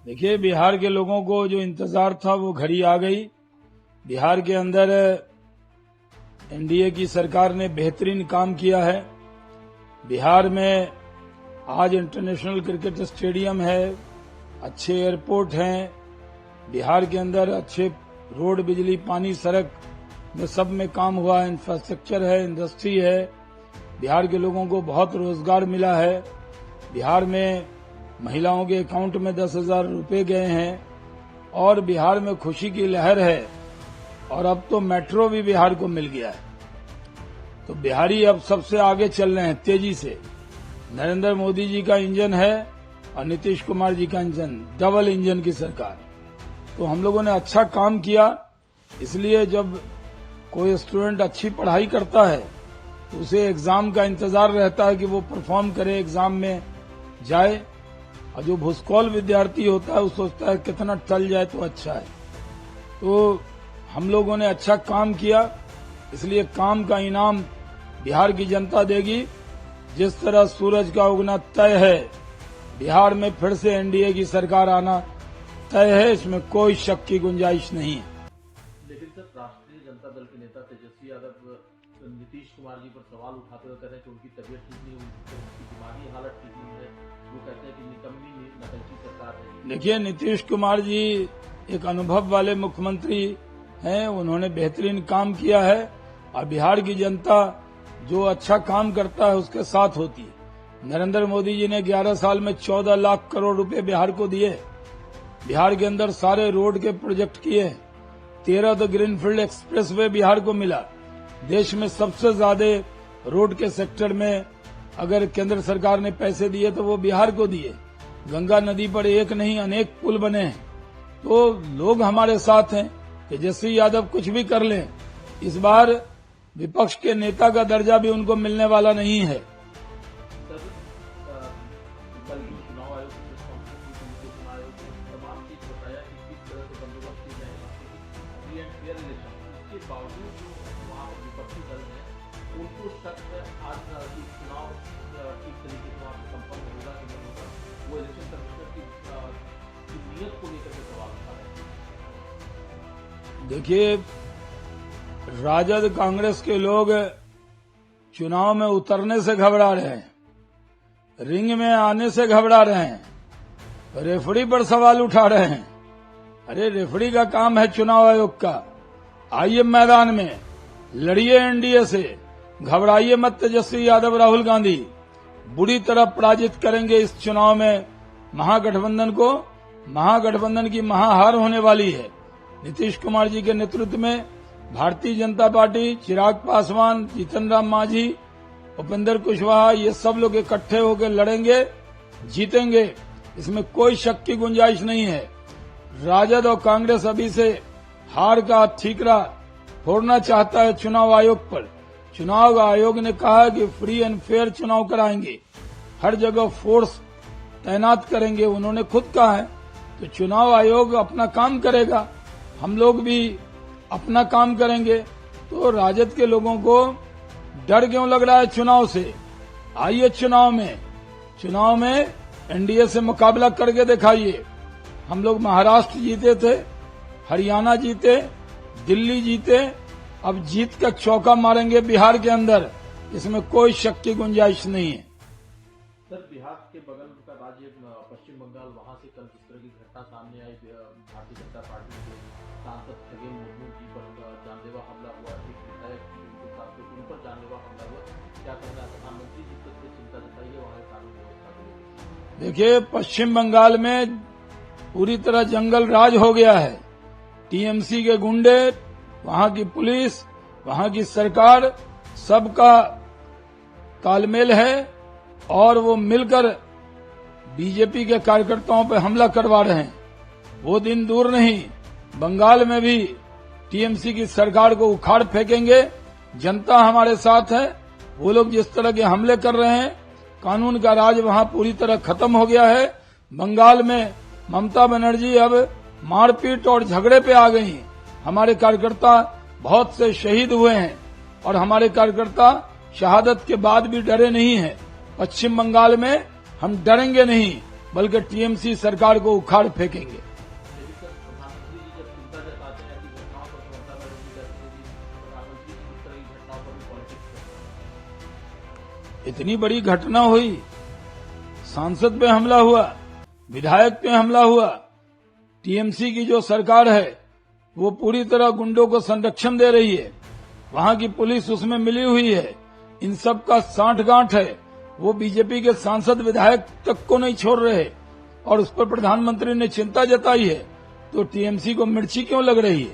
देखिए, बिहार के लोगों को जो इंतजार था वो घड़ी आ गई। बिहार के अंदर एनडीए की सरकार ने बेहतरीन काम किया है। बिहार में आज इंटरनेशनल क्रिकेट स्टेडियम है, अच्छे एयरपोर्ट हैं, बिहार के अंदर अच्छे रोड, बिजली, पानी, सड़क में सब में काम हुआ है, इंफ्रास्ट्रक्चर है, इंडस्ट्री है। बिहार के लोगों को बहुत रोजगार मिला है। बिहार में महिलाओं के अकाउंट में 10,000 रुपए गए हैं और बिहार में खुशी की लहर है। और अब तो मेट्रो भी बिहार को मिल गया है, तो बिहारी अब सबसे आगे चल रहे हैं तेजी से। नरेंद्र मोदी जी का इंजन है और नीतीश कुमार जी का इंजन, डबल इंजन की सरकार। तो हम लोगों ने अच्छा काम किया। इसलिए जब कोई स्टूडेंट अच्छी पढ़ाई करता है तो उसे एग्जाम का इंतजार रहता है कि वो परफॉर्म करे, एग्जाम में जाए। और जो भूस्कौल विद्यार्थी होता है वो सोचता है कितना टल जाए तो अच्छा है। तो हम लोगों ने अच्छा काम किया, इसलिए काम का इनाम बिहार की जनता देगी। जिस तरह सूरज का उगना तय है, बिहार में फिर से एनडीए की सरकार आना तय है, इसमें कोई शक की गुंजाइश नहीं है। लेकिन सर, राष्ट्रीय जनता दल के नेता तेजस्वी यादव नीतीश कुमार जी पर सवाल उठाते हुए कहते हैं कि उनकी तबीयत ठीक नहीं हुई, उनकी दिमागी हालत ठीक नहीं है। वो कहते हैं कि निकम्मी नकलची सरकार है। देखिए, नीतीश कुमार जी एक अनुभव वाले मुख्यमंत्री हैं, उन्होंने बेहतरीन काम किया है और बिहार की जनता जो अच्छा काम करता है उसके साथ होती है। नरेंद्र मोदी जी ने 11 साल में 14 लाख करोड़ रुपए बिहार को दिए। बिहार के अंदर सारे रोड के प्रोजेक्ट किए। 13 तो ग्रीनफील्ड एक्सप्रेस वे बिहार को मिला। देश में सबसे ज्यादा रोड के सेक्टर में अगर केंद्र सरकार ने पैसे दिए तो वो बिहार को दिए। गंगा नदी पर एक नहीं अनेक पुल बने हैं। तो लोग हमारे साथ हैं। तेजस्वी यादव कुछ भी कर लें, इस बार विपक्ष के नेता का दर्जा भी उनको मिलने वाला नहीं है। सर, कल चुनाव आयोग तमाम चीज बताया कि किस तरह से बंदोबस्त किए जाएगा फ्री एंड फेयर इलेक्शन। इसके बावजूद जो वहाँ पर विपक्षी दल है उनको शक है आज की चुनाव ठीक तरीके से वहाँ पर संपन्न होगा कि नहीं होगा। वो इलेक्शन कमिश्नर की नीयत को लेकर के सवाल उठा रहे हैं। देखिए, राजद कांग्रेस के लोग चुनाव में उतरने से घबरा रहे हैं, रिंग में आने से घबरा रहे हैं, रेफरी पर सवाल उठा रहे हैं। अरे, रेफरी का काम है चुनाव आयोग का। आइए मैदान में, लड़िए एनडीए से, घबराइए मत तेजस्वी यादव, राहुल गांधी। बुरी तरह पराजित करेंगे इस चुनाव में महागठबंधन को। महागठबंधन की महाहार होने वाली है। नीतीश कुमार जी के नेतृत्व में भारतीय जनता पार्टी, चिराग पासवान, जीतन राम मांझी, उपेंद्र कुशवाहा, ये सब लोग इकट्ठे होकर लड़ेंगे, जीतेंगे, इसमें कोई शक की गुंजाइश नहीं है। राजद और कांग्रेस अभी से हार का ठीकरा फोड़ना चाहता है चुनाव आयोग पर। चुनाव आयोग ने कहा कि फ्री एंड फेयर चुनाव कराएंगे, हर जगह फोर्स तैनात करेंगे, उन्होंने खुद कहा है। तो चुनाव आयोग अपना काम करेगा, हम लोग भी अपना काम करेंगे। तो राजद के लोगों को डर क्यों लग रहा है चुनाव से? आइए चुनाव में एनडीए से मुकाबला करके दिखाइए। हम लोग महाराष्ट्र जीते थे, हरियाणा जीते, दिल्ली जीते, अब जीत का चौका मारेंगे बिहार के अंदर, इसमें कोई शक की गुंजाइश नहीं है। सर, बिहार के बगल का राज्य पश्चिम बंगाल, वहां से कल किस तरह की घटना सामने आई। भारतीय जनता पार्टी के सांसद खगेन मुर्मू जी पर जानलेवा हमला हुआ, एक विधायक उनके साथ उन पर जानलेवा हमला हुआ। क्या कहना है प्रधानमंत्री जी को चिंता जताई है वहां कानून व्यवस्था को? देखिए, पश्चिम बंगाल में पूरी तरह जंगल राज हो गया है। टीएमसी के गुंडे, वहां की पुलिस, वहां की सरकार, सबका तालमेल है और वो मिलकर बीजेपी के कार्यकर्ताओं पर हमला करवा रहे हैं। वो दिन दूर नहीं, बंगाल में भी टीएमसी की सरकार को उखाड़ फेंकेंगे। जनता हमारे साथ है। वो लोग जिस तरह के हमले कर रहे हैं, कानून का राज वहां पूरी तरह खत्म हो गया है। बंगाल में ममता बनर्जी अब मारपीट और झगड़े पे आ गई। हमारे कार्यकर्ता बहुत से शहीद हुए हैं और हमारे कार्यकर्ता शहादत के बाद भी डरे नहीं हैं। पश्चिम बंगाल में हम डरेंगे नहीं, बल्कि टीएमसी सरकार को उखाड़ फेंकेंगे। लेकिन सर, प्रधानमंत्री जी जब चिंता जताते हैं ऐसी घटनाओं पर, ममता बनर्जी कहते हैं कि प्रधानमंत्री जी इस तरह की घटनाओं पर भी पॉलिटिक्स करते हैं। इतनी बड़ी घटना हुई, सांसद पे हमला हुआ, विधायक पे हमला हुआ, टीएमसी की जो सरकार है वो पूरी तरह गुंडों को संरक्षण दे रही है, वहां की पुलिस उसमें मिली हुई है, इन सब का सांठगांठ है, वो बीजेपी के सांसद विधायक तक को नहीं छोड़ रहे और उस पर प्रधानमंत्री ने चिंता जताई है, तो टीएमसी को मिर्ची क्यों लग रही है?